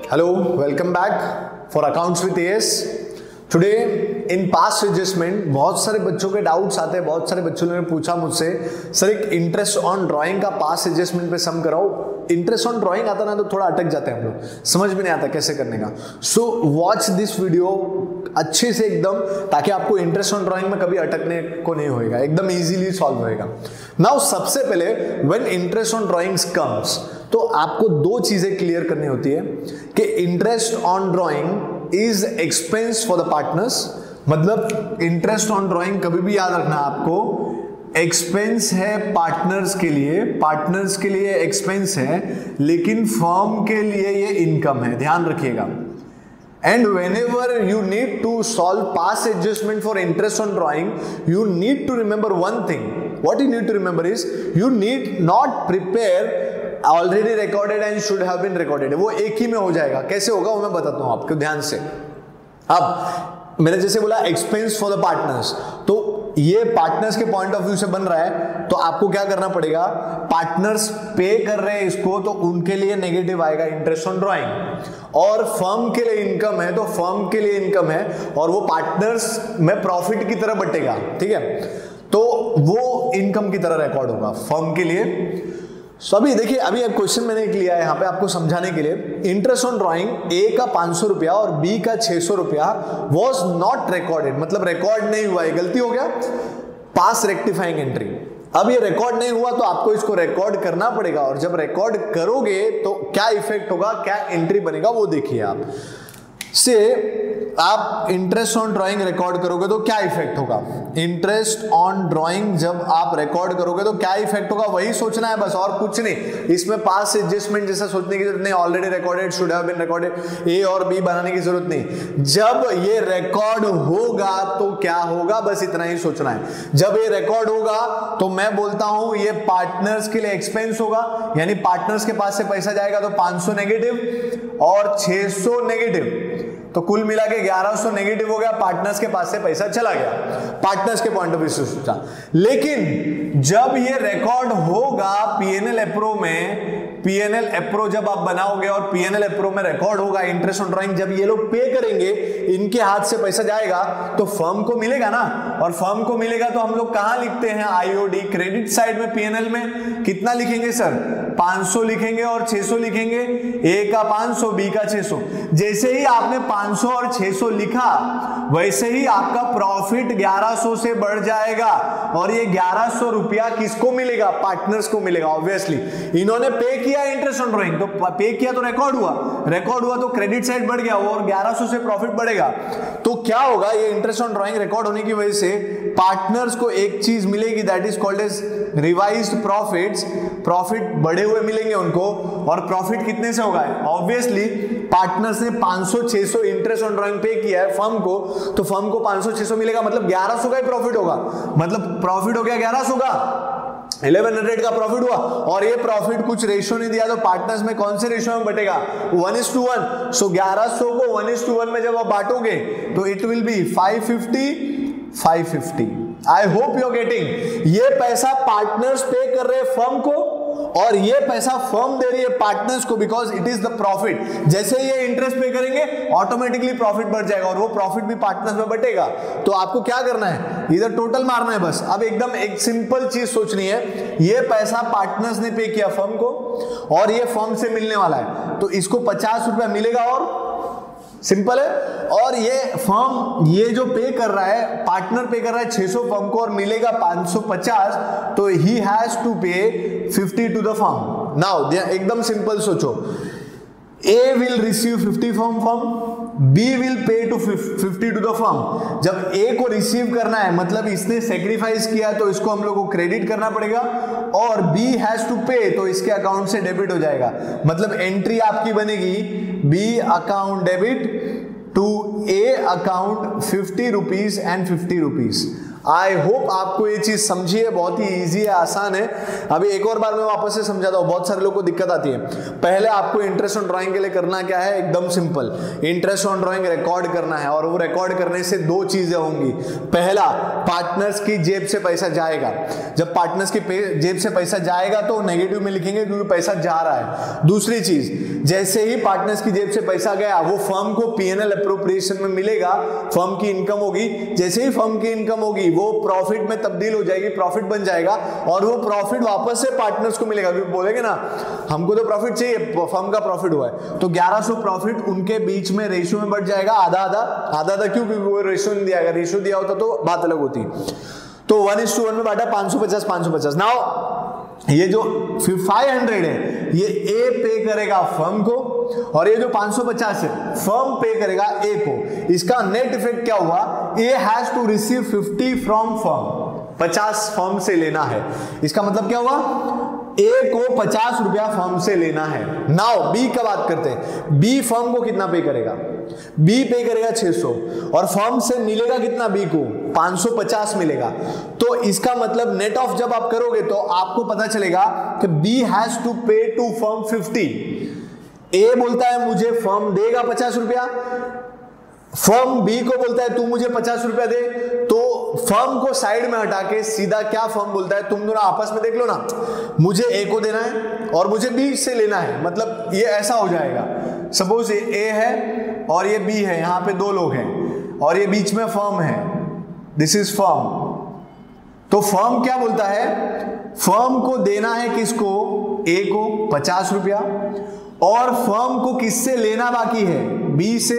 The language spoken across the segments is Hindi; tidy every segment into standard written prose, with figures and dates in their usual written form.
Hello, welcome back for Accounts with AS. Today in past adjustment बहुत सारे बच्चों के डाउट्स आते हैं, बहुत सारे बच्चों ने पूछा मुझसे सर एक इंटरेस्ट ऑन ड्राइंग का पास्ट एडजस्टमेंट पे सम कराओ। इंटरेस्ट ऑन ड्राइंग आता ना तो थोड़ा अटक जाते हैं हम लोग, समझ में नहीं आता कैसे करने का। सो वॉच दिस वीडियो अच्छे से एकदम, ताकि आपको इंटरेस्ट ऑन ड्राइंग में कभी अटकने को नहीं होएगा, एकदम इजीली सॉल्व होएगा। नाउ सबसे पहले when interest on drawings comes, तो आपको दो चीजें क्लियर करनी होती है कि interest on drawing is expense for the partners. मतलब इंटरेस्ट ऑन ड्राइंग कभी भी याद रखना आपको, एक्सपेंस है पार्टनर्स के लिए, पार्टनर्स के लिए एक्सपेंस है, लेकिन फर्म के लिए ये इनकम है, ध्यान रखिएगा। And whenever you need to solve past adjustment for interest on drawing, you need to remember one thing. What you need to remember is you need not prepare already recorded and should have been recorded. वो एक ही में हो जाएगा। कैसे होगा वो मैं बताता हूँ आपको, ध्यान से। अब मैंने जैसे बोला एक्सपेंस फॉर द पार्टनर्स, तो ये पार्टनर्स के पॉइंट ऑफ व्यू से बन रहा है, तो आपको क्या करना पड़ेगा, पार्टनर्स पे कर रहे हैं इसको, तो उनके लिए नेगेटिव आएगा इंटरेस्ट ऑन ड्राइंग। और फर्म के लिए इनकम है, तो फर्म के लिए इनकम है और वो पार्टनर्स में प्रॉफिट की तरह बटेगा, ठीक है, तो वो इनकम की तरह रिकॉर्ड होगा फर्म के लिए। सो अभी देखिए, अभी एक क्वेश्चन मैंने एक लिया है यहाँ पे आपको समझाने के लिए। इंटरेस्ट ऑन ड्राइंग ए का 500 रुपया और बी का 600 रुपया वॉज नॉट रिकॉर्डेड, मतलब रिकॉर्ड नहीं हुआ है, गलती हो गया, पास रेक्टिफाइंग एंट्री। अब ये रिकॉर्ड नहीं हुआ तो आपको इसको रिकॉर्ड करना पड़ेगा, और जब रिकॉर्ड करोगे तो क्या इफेक्ट होगा, क्या एंट्री बनेगा वो देखिए आप। से आप इंटरेस्ट ऑन ड्राइंग रिकॉर्ड करोगे तो क्या इफेक्ट होगा, इंटरेस्ट ऑन ड्राइंग जब आप रिकॉर्ड करोगे तो क्या इफेक्ट होगा, वही सोचना है बस, और कुछ नहीं। इसमें पास एडजस्टमेंट जैसा सोचने की जरूरत नहीं, already recorded, should have been recorded, A और बी बनाने की जरूरत नहीं। जब ये रिकॉर्ड होगा तो क्या होगा, बस इतना ही सोचना है। जब ये रिकॉर्ड होगा तो मैं बोलता हूं ये पार्टनर्स के लिए एक्सपेंस होगा, यानी पार्टनर्स के पास से पैसा जाएगा तो 500 नेगेटिव और 600 नेगेटिव, तो कुल मिला के 1100 नेगेटिव हो गया, पार्टनर्स के पास से पैसा चला गया, पार्टनर्स के पॉइंट ऑफ व्यू से सोचा। लेकिन जब ये रिकॉर्ड होगा पीएनएल एप्रो में, पीएनएल एप्रो जब आप बनाओगे और पीएनएल एप्रो में रिकॉर्ड होगा इंटरेस्ट ऑन ड्राइंग, जब ये लोग पे करेंगे, इनके हाथ से पैसा जाएगा तो फर्म को मिलेगा ना, और फर्म को मिलेगा तो हम लोग कहां लिखते हैं, आईओडी, क्रेडिट साइड में पीएनएल में कितना लिखेंगे सर, 500 लिखेंगे और 600 लिखेंगे, ए का 500 बी का 600। जैसे ही आपने 500 और 600 लिखा वैसे ही आपका प्रॉफिट 1100 से बढ़ जाएगा, और ये 1100 रुपया किसको मिलेगा, पार्टनर्स को मिलेगा। ऑब्वियसली इन्होंने पे किया इंटरेस्ट ऑन ड्राइंग, तो पे किया तो रिकॉर्ड हुआ तो क्रेडिट साइड बढ़ गया और 1100 से प्रॉफिट बढ़ेगा। तो क्या होगा, ये इंटरेस्ट ऑन ड्राइंग रिकॉर्ड होने की वजह से पार्टनर्स को एक चीज मिलेगी, that is called as revised profits. Profit बढ़े हुए मिलेंगे उनको, और प्रॉफिट कितने से होगा, ऑब्वियसली पार्टनर्स ने 500-600 इंटरेस्ट ऑन ड्राइंग पे किया है फर्म को, तो फर्म को 500-600 मिलेगा, मतलब 1100 का ही प्रॉफिट होगा, मतलब प्रॉफिट हो गया 1100 का, 1100 का प्रॉफिट हुआ। और ये प्रॉफिट कुछ रेशियो नहीं दिया, तो पार्टनर्स में कौन से रेशियो में बटेगा, 1:1। सो 1100 को 1:1 में जब आप बांटोगे तो it will be 550। I hope you are getting. ये पैसा पार्टनर्स पे कर रहे हैं फर्म को, और ये पैसा फर्म दे रही है पार्टनर्स को, because it is the profit. जैसे ये इंटरेस्ट पे करेंगे ऑटोमेटिकली प्रॉफिट बढ़ जाएगा, और वो प्रॉफिट भी पार्टनर्स में बटेगा। तो आपको क्या करना है, इधर टोटल मारना है बस। अब एकदम एक सिंपल चीज सोचनी है, ये पैसा पार्टनर्स ने पे किया फर्म को, और ये फर्म से मिलने वाला है, तो इसको 50 रुपया मिलेगा, और सिंपल है। और ये फर्म, ये जो पे कर रहा है, पार्टनर पे कर रहा है 600 फर्म को, और मिलेगा 550, तो he has to pay 50 to the firm. Now एकदम सिंपल सोचो, A will receive 50 from firm, B will pay to 50 to the firm. जब ए को रिसीव करना है, मतलब इसने सेक्रीफाइस किया, तो इसको हम लोग को क्रेडिट करना पड़ेगा, और बी हैज टू पे, तो इसके अकाउंट से डेबिट हो जाएगा। मतलब एंट्री आपकी बनेगी B account debit to A account 50 rupees and 50 rupees. I hope आपको ये चीज समझी है, बहुत ही इजी है, आसान है। अभी एक और बार मैं वापस से समझाता हूँ, बहुत सारे लोगों को दिक्कत आती है। पहले आपको इंटरेस्ट ऑन ड्राइंग के लिए करना क्या है, एकदम simple, interest on drawing record करना है, और वो रिकॉर्ड करने से दो चीजें होंगी। पहला, पार्टनर्स की जेब से पैसा जाएगा। जब पार्टनर्स की जेब से पैसा जाएगा तो नेगेटिव में लिखेंगे क्योंकि पैसा जा रहा है। दूसरी चीज, जैसे ही पार्टनर्स की जेब से पैसा गया, वो फर्म को पीएनएल अप्रोप्रिएशन में मिलेगा, फर्म की इनकम होगी। जैसे ही फर्म की इनकम होगी वो प्रॉफिट में तब्दील हो जाएगी, प्रॉफिट बन जाएगा, और वो प्रॉफिट वापस से पार्टनर्स को मिलेगा। बोलेंगे ना हमको तो प्रॉफिट चाहिए, फर्म का प्रॉफिट हुआ है, तो 1100 प्रॉफिट उनके बीच में रेशियो में बढ़ जाएगा, आधा आधा आधा आधा। क्यों? क्योंकि वो रेशियो नहीं दिया, अगर रेशियो दिया होता तो बात अलग होती। तो 1:1 में बांटा, 550 550। नाउ ये जो 500 है ये ए पे करेगा फर्म को, और ये जो 550 है फर्म पे करेगा ए को। इसका नेट इफेक्ट क्या हुआ, A has to receive 50 from firm, 50 firm से लेना है। इसका मतलब क्या हुआ, ए को 50 रुपया फर्म से लेना है। नाउ बी का बात करते हैं, बी फर्म को कितना पे करेगा, बी पे करेगा 600, और फर्म से मिलेगा कितना, बी को 550 मिलेगा। तो इसका मतलब नेट ऑफ जब आप करोगे तो आपको पता चलेगा कि बी हैज टू पे टू फर्म 50। ए बोलता है मुझे फर्म देगा 50 रुपया, फर्म बी को बोलता है तू मुझे 50 रुपया दे। तो फर्म को साइड में हटा के सीधा क्या फर्म बोलता है, तुम दोनों आपस में देख लो ना, मुझे ए को देना है और मुझे बी से लेना है। मतलब ये ऐसा हो जाएगा, सपोज ये ए है और ये बी है, यहां पे दो लोग हैं और ये बीच में फर्म है, दिस इज फर्म। तो फर्म क्या बोलता है, फर्म को देना है किसको, ए को 50 रुपया, और फर्म को किससे लेना बाकी है, बी से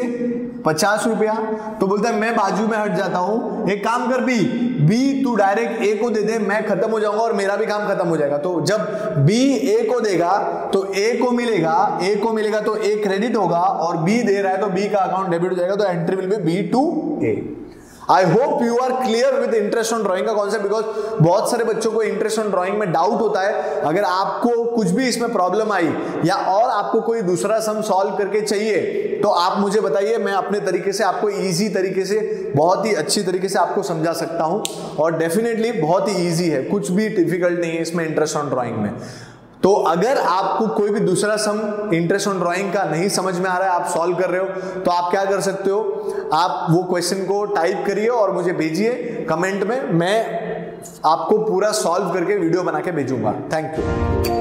50 रुपया। तो बोलता है मैं बाजू में हट जाता हूं, एक काम कर बी तू डायरेक्ट ए को दे दे, मैं खत्म हो जाऊंगा और मेरा भी काम खत्म हो जाएगा। तो जब बी ए को देगा तो ए को मिलेगा तो ए क्रेडिट होगा, और बी दे रहा है तो बी का अकाउंट डेबिट हो जाएगा। तो entry will be B to A. I hope you are clear with interest on drawing का कॉन्सेप्ट, बिकॉज बहुत सारे बच्चों को इंटरेस्ट ऑन ड्राइंग में डाउट होता है। अगर आपको कुछ भी इसमें प्रॉब्लम आई या और आपको कोई दूसरा सम सॉल्व करके चाहिए तो आप मुझे बताइए, मैं अपने तरीके से आपको इजी तरीके से, बहुत ही अच्छी तरीके से आपको समझा सकता हूं। और डेफिनेटली बहुत ही इजी है, कुछ भी डिफिकल्ट नहीं है इसमें इंटरेस्ट ऑन ड्राइंग में। तो अगर आपको कोई भी दूसरा सम इंटरेस्ट ऑन ड्राइंग का नहीं समझ में आ रहा है, आप सॉल्व कर रहे हो, तो आप क्या कर सकते हो, आप वो क्वेश्चन को टाइप करिए और मुझे भेजिए कमेंट में, मैं आपको पूरा सॉल्व करके वीडियो बना के भेजूंगा। Thank you.